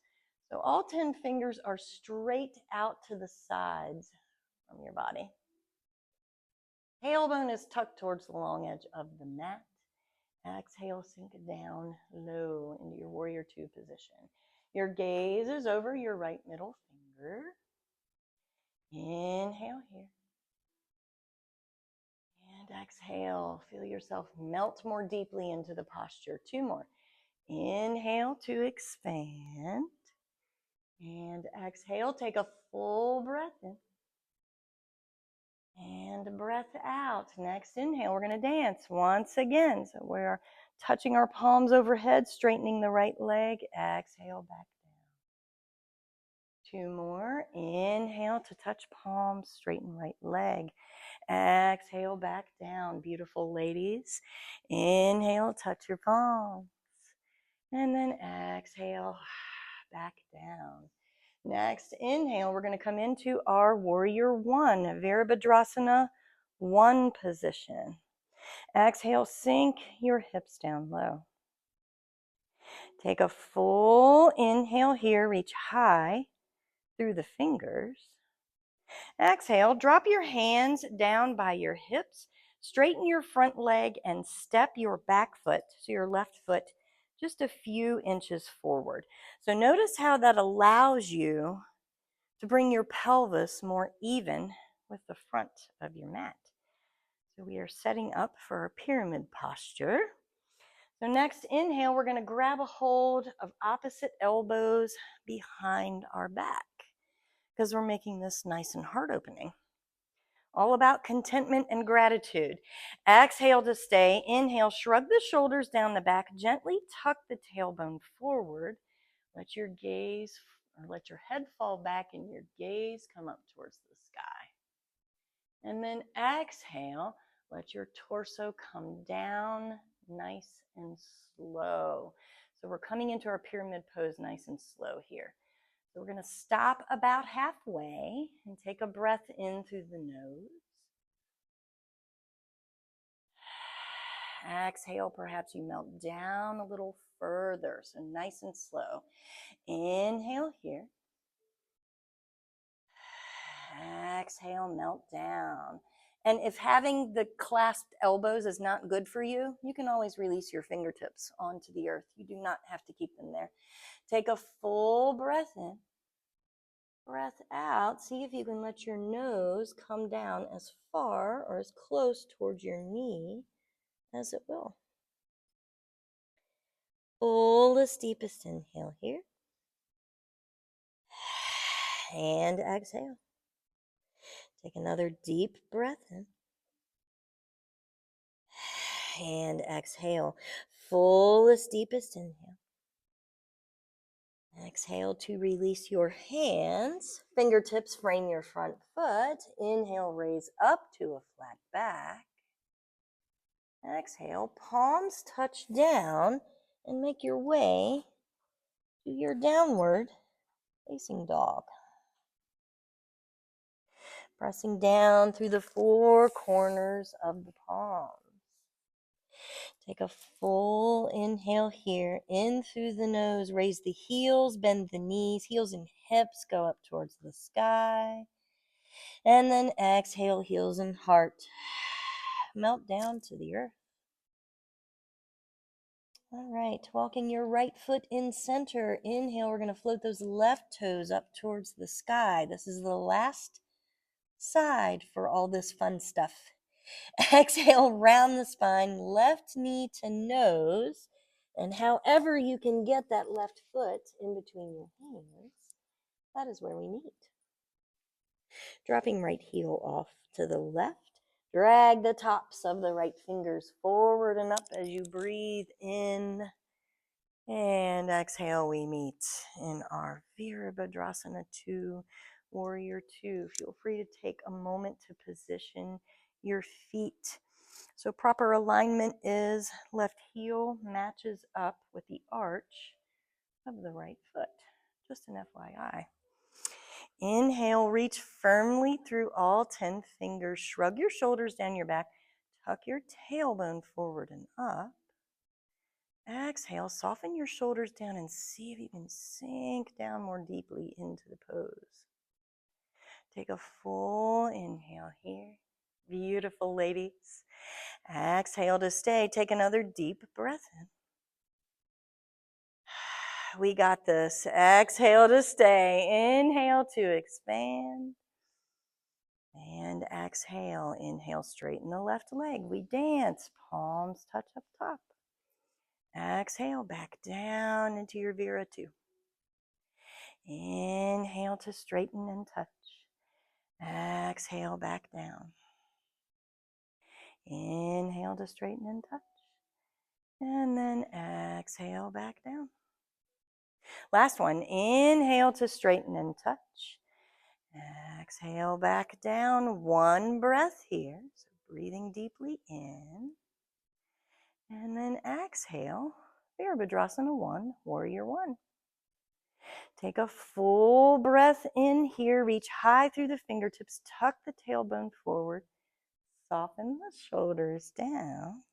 So all 10 fingers are straight out to the sides from your body. Tailbone is tucked towards the long edge of the mat. Exhale, sink it down low into your warrior two position. Your gaze is over your right middle finger. Inhale here. And exhale. Feel yourself melt more deeply into the posture. 2 more. Inhale to expand. And exhale. Take a full breath in. And breath out. Next inhale, we're going to dance once again. So we're touching our palms overhead, straightening the right leg. Exhale, back down. 2 more. Inhale to touch palms, straighten right leg. Exhale, back down. Beautiful ladies. Inhale, touch your palms. And then exhale, back down. Next, inhale, we're going to come into our warrior one, Virabhadrasana 1 position. Exhale, sink your hips down low. Take a full inhale here, reach high through the fingers. Exhale, drop your hands down by your hips, straighten your front leg and step your back foot, so your left foot, just a few inches forward. So notice how that allows you to bring your pelvis more even with the front of your mat. So we are setting up for our pyramid posture. So next inhale, we're going to grab a hold of opposite elbows behind our back because we're making this nice and heart opening. All about contentment and gratitude. Exhale to stay. Inhale, shrug the shoulders down the back. Gently tuck the tailbone forward. Let your gaze, or let your head fall back and your gaze come up towards the sky. And then exhale, let your torso come down nice and slow. So we're coming into our pyramid pose nice and slow here. So we're going to stop about halfway and take a breath in through the nose. Exhale, perhaps you melt down a little further, so nice and slow. Inhale here. Exhale, melt down. And if having the clasped elbows is not good for you, you can always release your fingertips onto the earth. You do not have to keep them there. Take a full breath in. Breath out. See if you can let your nose come down as far or as close towards your knee as it will. Fullest, deepest inhale here. And exhale. Take another deep breath in. And exhale. Fullest, deepest inhale. Exhale to release your hands. Fingertips frame your front foot. Inhale, raise up to a flat back. Exhale, palms touch down and make your way to your downward facing dog. Pressing down through the 4 corners of the palms. Take a full inhale here, in through the nose, raise the heels, bend the knees, heels and hips go up towards the sky. And then exhale, heels and heart melt down to the earth. All right, walking your right foot in center. Inhale, we're going to float those left toes up towards the sky. This is the last side for all this fun stuff. Exhale, round the spine, left knee to nose. And however you can get that left foot in between your hands, that is where we meet. Dropping right heel off to the left. Drag the tops of the right fingers forward and up as you breathe in. And exhale, we meet in our Virabhadrasana 2, Warrior 2. Feel free to take a moment to position your feet. So proper alignment is left heel matches up with the arch of the right foot. Just an FYI. Inhale, reach firmly through all 10 fingers. Shrug your shoulders down your back. Tuck your tailbone forward and up. Exhale, soften your shoulders down and see if you can sink down more deeply into the pose. Take a full inhale here. Beautiful, ladies. Exhale to stay. Take another deep breath in. We got this. Exhale to stay. Inhale to expand. And exhale, inhale, straighten the left leg. We dance, palms touch up top. Exhale, back down into your Viratu. Inhale to straighten and touch. Exhale, back down. Inhale to straighten and touch. And then exhale, back down. Last one, inhale to straighten and touch. Exhale, back down. One breath here. So breathing deeply in. And then exhale, Virabhadrasana 1, Warrior 1. Take a full breath in here. Reach high through the fingertips. Tuck the tailbone forward. Soften the shoulders down.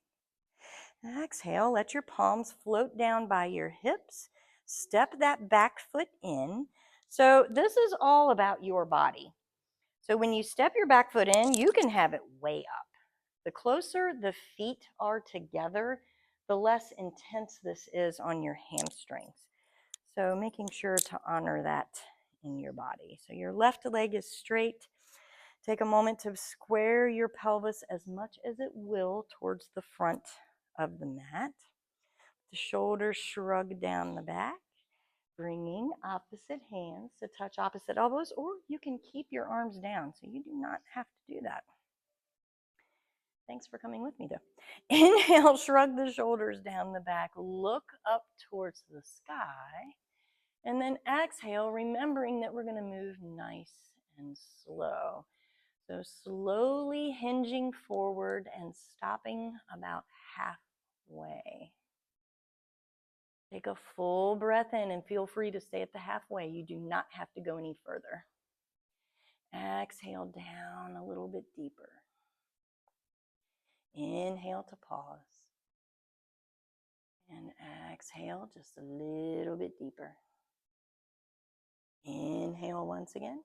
Exhale, let your palms float down by your hips. Step that back foot in. So this is all about your body. So when you step your back foot in, you can have it way up. The closer the feet are together, the less intense this is on your hamstrings. So making sure to honor that in your body. So your left leg is straight. Take a moment to square your pelvis as much as it will towards the front of the mat. The shoulders shrug down the back, bringing opposite hands to touch opposite elbows, or you can keep your arms down, so you do not have to do that. Thanks for coming with me, though. Inhale, shrug the shoulders down the back, look up towards the sky, and then exhale, remembering that we're going to move nice and slow. So slowly hinging forward and stopping about halfway. Take a full breath in and feel free to stay at the halfway. You do not have to go any further. Exhale down a little bit deeper. Inhale to pause. And exhale just a little bit deeper. Inhale once again.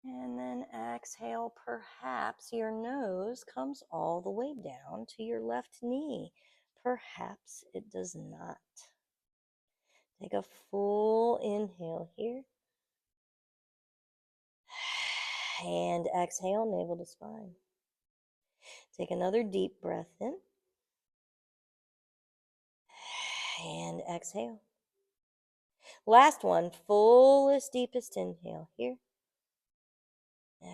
And then exhale, perhaps your nose comes all the way down to your left knee. Perhaps it does not. Take a full inhale here. And exhale, navel to spine. Take another deep breath in. And exhale. Last one, fullest, deepest inhale here.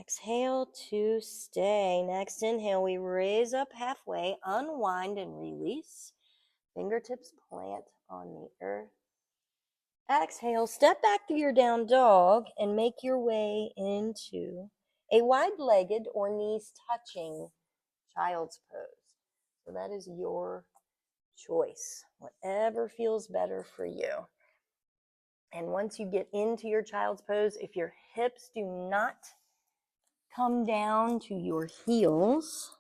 Exhale to stay. Next inhale, we raise up halfway, unwind and release. Fingertips plant on the earth. Exhale, step back to your down dog and make your way into a wide-legged or knees touching child's pose. So that is your choice, whatever feels better for you. And once you get into your child's pose, if your hips do not come down to your heels,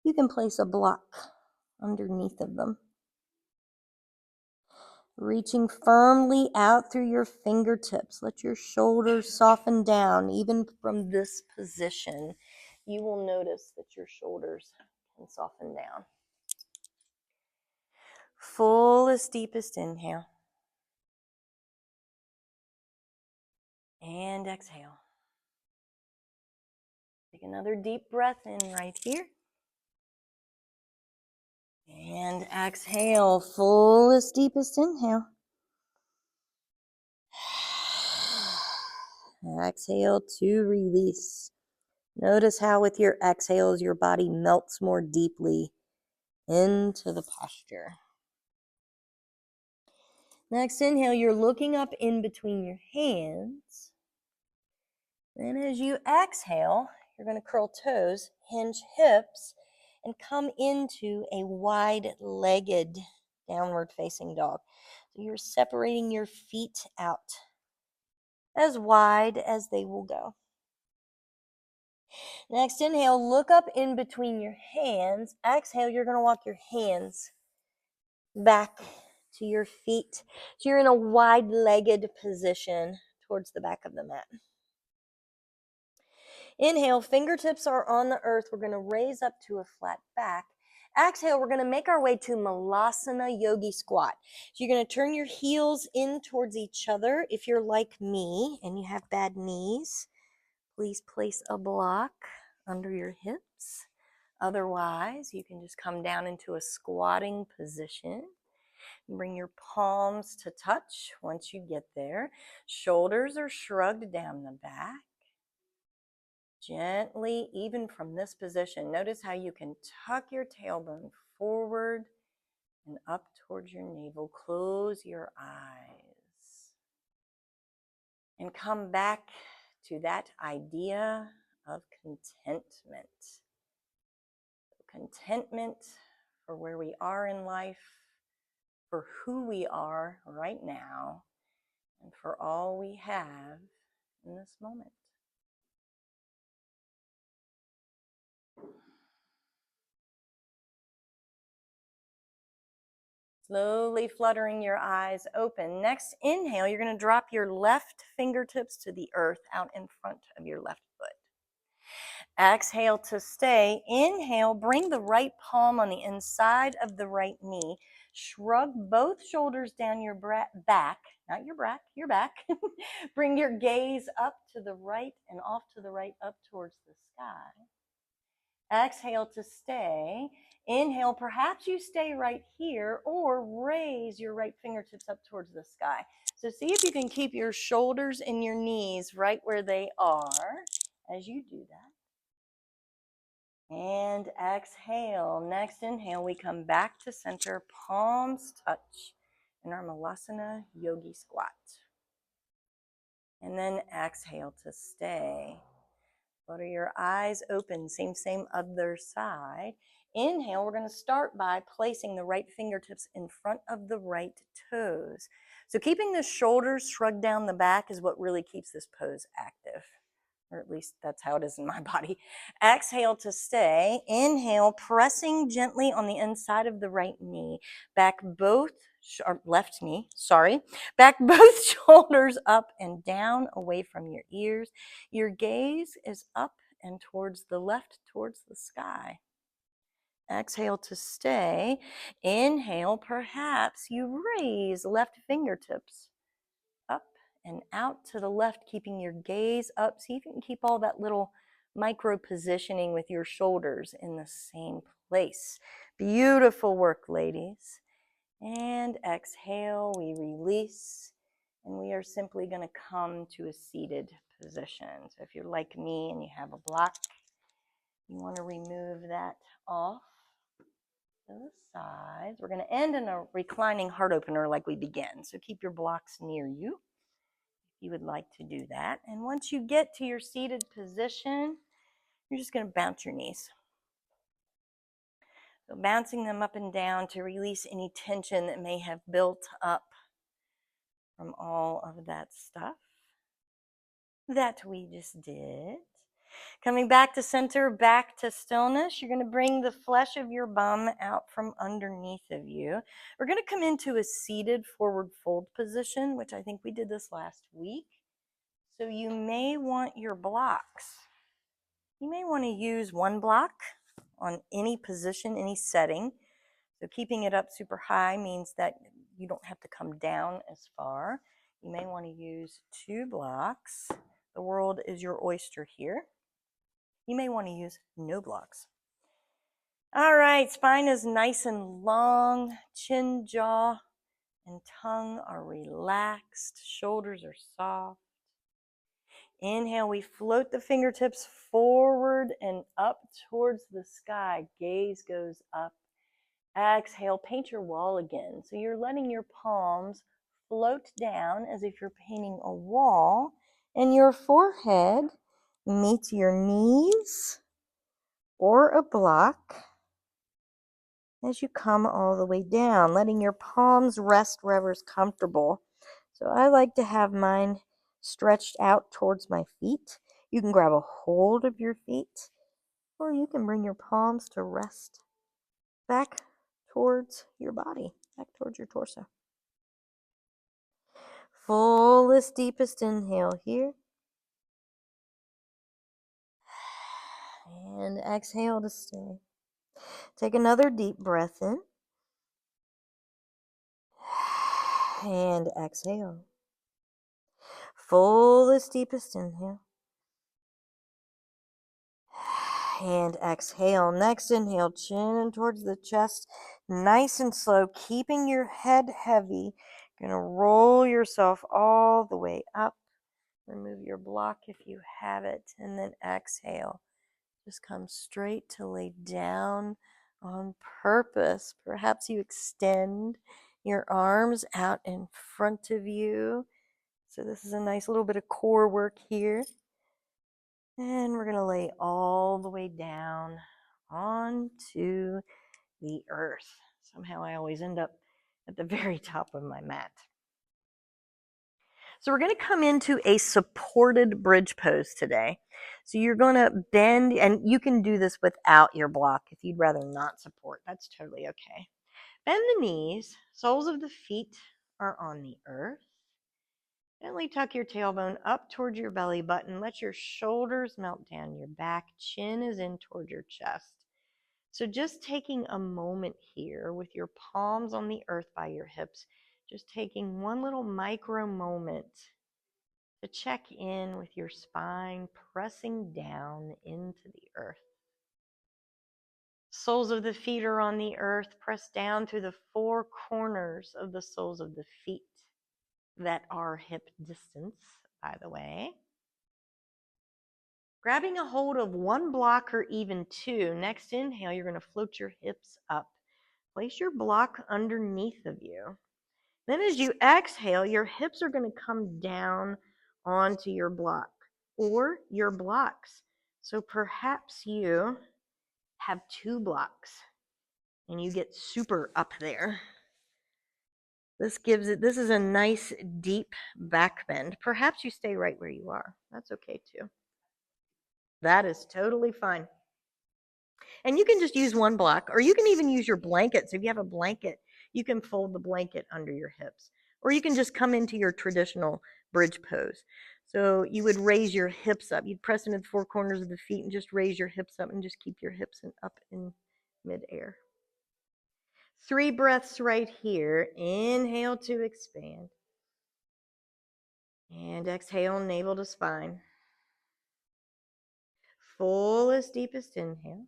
you can place a block underneath of them. Reaching firmly out through your fingertips. Let your shoulders soften down. Even from this position, you will notice that your shoulders can soften down. Fullest, deepest inhale. And exhale. Take another deep breath in right here. And exhale, fullest, deepest inhale. Exhale to release. Notice how with your exhales, your body melts more deeply into the posture. Next inhale, you're looking up in between your hands. Then as you exhale, you're going to curl toes, hinge hips, and come into a wide-legged downward facing dog. So you're separating your feet out as wide as they will go. Next inhale, look up in between your hands. Exhale, you're going to walk your hands back to your feet. So you're in a wide-legged position towards the back of the mat. Inhale, fingertips are on the earth. We're going to raise up to a flat back. Exhale, we're going to make our way to Malasana Yogi Squat. So you're going to turn your heels in towards each other. If you're like me and you have bad knees, please place a block under your hips. Otherwise, you can just come down into a squatting position. Bring your palms to touch once you get there. Shoulders are shrugged down the back. Gently, even from this position, notice how you can tuck your tailbone forward and up towards your navel. Close your eyes and come back to that idea of contentment. Contentment for where we are in life, for who we are right now, and for all we have in this moment. Slowly fluttering your eyes open. Next inhale, you're going to drop your left fingertips to the earth out in front of your left foot. Exhale to stay. Inhale, bring the right palm on the inside of the right knee. Shrug both shoulders down your back, not your back, your back. Bring your gaze up to the right and off to the right, up towards the sky. Exhale to stay. Inhale, perhaps you stay right here or raise your right fingertips up towards the sky. So see if you can keep your shoulders and your knees right where they are as you do that. And exhale. Next inhale, we come back to center, palms touch in our Malasana Yogi Squat. And then exhale to stay. Flutter your eyes open, same other side. Inhale, we're going to start by placing the right fingertips in front of the right toes. So keeping the shoulders shrugged down the back is what really keeps this pose active. Or at least that's how it is in my body. Exhale to stay. Inhale, pressing gently on the inside of the right knee. Back both, or left knee, sorry. Back both shoulders up and down away from your ears. Your gaze is up and towards the left, towards the sky. Exhale to stay. Inhale, perhaps you raise left fingertips up and out to the left, keeping your gaze up. See if you can keep all that little micro positioning with your shoulders in the same place. Beautiful work, ladies. And exhale, we release, and we are simply going to come to a seated position. So if you're like me and you have a block, you want to remove that off to the sides. We're going to end in a reclining heart opener like we began. So keep your blocks near you if you would like to do that. And once you get to your seated position, you're just going to bounce your knees. So bouncing them up and down to release any tension that may have built up from all of that stuff that we just did. Coming back to center, back to stillness. You're going to bring the flesh of your bum out from underneath of you. We're going to come into a seated forward fold position, which I think we did this last week. So you may want your blocks. You may want to use one block on any position, any setting. So keeping it up super high means that you don't have to come down as far. You may want to use two blocks. The world is your oyster here. You may want to use no blocks. All right, spine is nice and long. Chin, jaw, and tongue are relaxed. Shoulders are soft. Inhale, we float the fingertips forward and up towards the sky. Gaze goes up. Exhale, paint your wall again. So you're letting your palms float down as if you're painting a wall, and your forehead meets your knees or a block as you come all the way down, letting your palms rest wherever's comfortable. So I like to have mine stretched out towards my feet. You can grab a hold of your feet, or you can bring your palms to rest back towards your body, back towards your torso. Fullest, deepest inhale here. And exhale to stay. Take another deep breath in. And exhale. Fullest, deepest inhale. And exhale. Next inhale, chin towards the chest, nice and slow, keeping your head heavy. You're going to roll yourself all the way up. Remove your block if you have it, and then exhale. Just come straight to lay down on purpose. Perhaps you extend your arms out in front of you. So this is a nice little bit of core work here. And we're going to lay all the way down onto the earth. Somehow I always end up at the very top of my mat. So we're going to come into a supported bridge pose today. So you're going to bend, and you can do this without your block if you'd rather not support. That's totally okay. Bend the knees, soles of the feet are on the earth. Gently tuck your tailbone up towards your belly button. Let your shoulders melt down your back. Chin is in toward your chest. So just taking a moment here with your palms on the earth by your hips, just taking one little micro moment to check in with your spine, pressing down into the earth. Soles of the feet are on the earth. Press down through the four corners of the soles of the feet that are hip distance, by the way. Grabbing a hold of one block or even two. Next inhale, you're going to float your hips up. Place your block underneath of you. Then as you exhale, your hips are going to come down onto your block or your blocks. So perhaps you have two blocks and you get super up there. This is a nice deep back bend. Perhaps you stay right where you are. That's okay too. That is totally fine. And you can just use one block, or you can even use your blanket. So if you have a blanket, you can fold the blanket under your hips. Or you can just come into your traditional bridge pose. So you would raise your hips up. You'd press into the four corners of the feet and just raise your hips up and just keep your hips up in midair. 3 breaths right here. Inhale to expand. And exhale, navel to spine. Fullest, deepest inhale.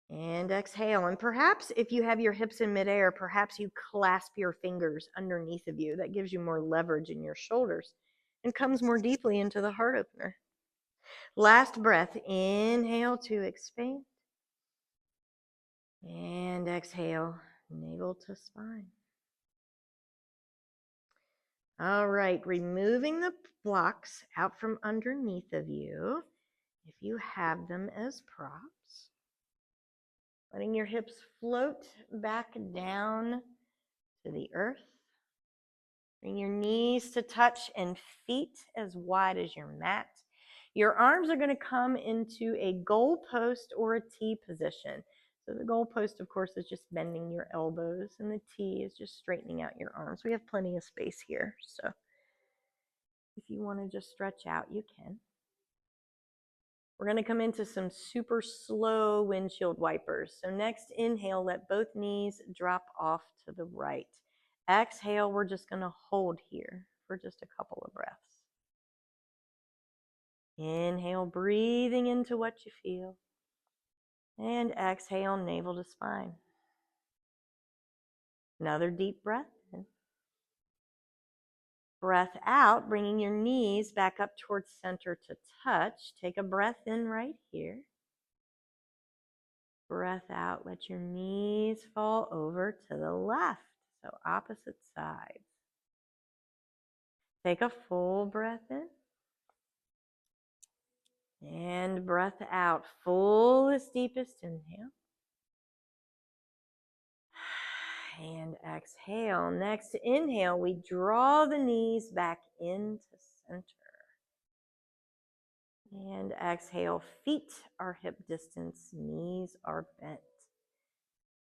And exhale. And perhaps if you have your hips in midair, perhaps you clasp your fingers underneath of you. That gives you more leverage in your shoulders and comes more deeply into the heart opener. Last breath. Inhale to expand. And exhale, navel to spine. All right, removing the blocks out from underneath of you, if you have them as props. Letting your hips float back down to the earth. Bring your knees to touch and feet as wide as your mat. Your arms are going to come into a goal post or a T position. So the goal post, of course, is just bending your elbows, and the T is just straightening out your arms. We have plenty of space here, so if you want to just stretch out, you can. We're going to come into some super slow windshield wipers. So next inhale, let both knees drop off to the right. Exhale, we're just going to hold here for just a couple of breaths. Inhale, breathing into what you feel. And exhale, navel to spine. Another deep breath in. Breath out, bringing your knees back up towards center to touch. Take a breath in right here. Breath out, let your knees fall over to the left, so opposite sides. Take a full breath in. And breath out, fullest, deepest inhale. And exhale. Next inhale, we draw the knees back into center. And exhale, feet are hip distance, knees are bent.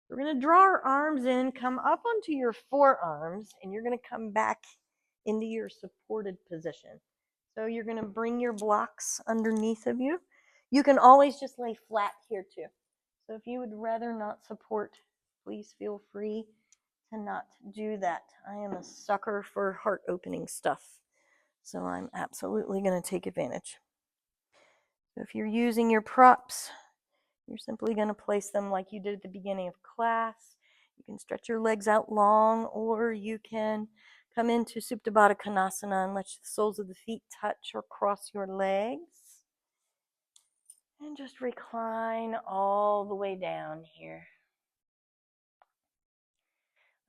We're going to draw our arms in, come up onto your forearms, and you're going to come back into your supported position. So you're going to bring your blocks underneath of you. You can always just lay flat here too. So if you would rather not support, please feel free to not do that. I am a sucker for heart opening stuff. So I'm absolutely going to take advantage. So if you're using your props, you're simply going to place them like you did at the beginning of class. You can stretch your legs out long, or you can come into Supta Baddha Konasana and let the soles of the feet touch or cross your legs. And just recline all the way down here.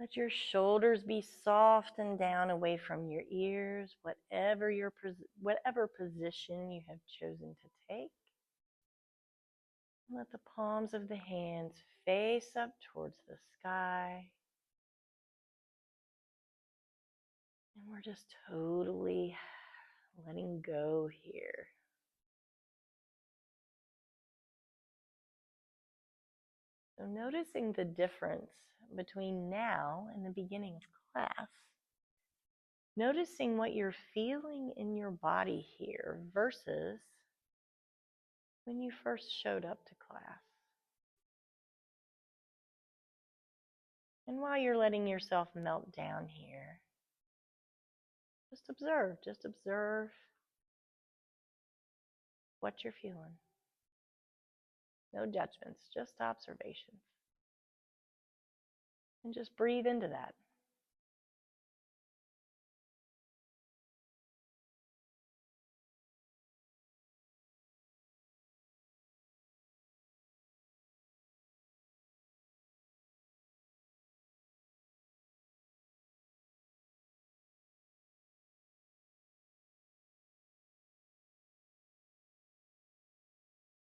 Let your shoulders be soft and down away from your ears, whatever position you have chosen to take. Let the palms of the hands face up towards the sky. And we're just totally letting go here. So noticing the difference between now and the beginning of class. Noticing what you're feeling in your body here versus when you first showed up to class. And while you're letting yourself melt down here, just observe what you're feeling. No judgments, just observations. And just breathe into that.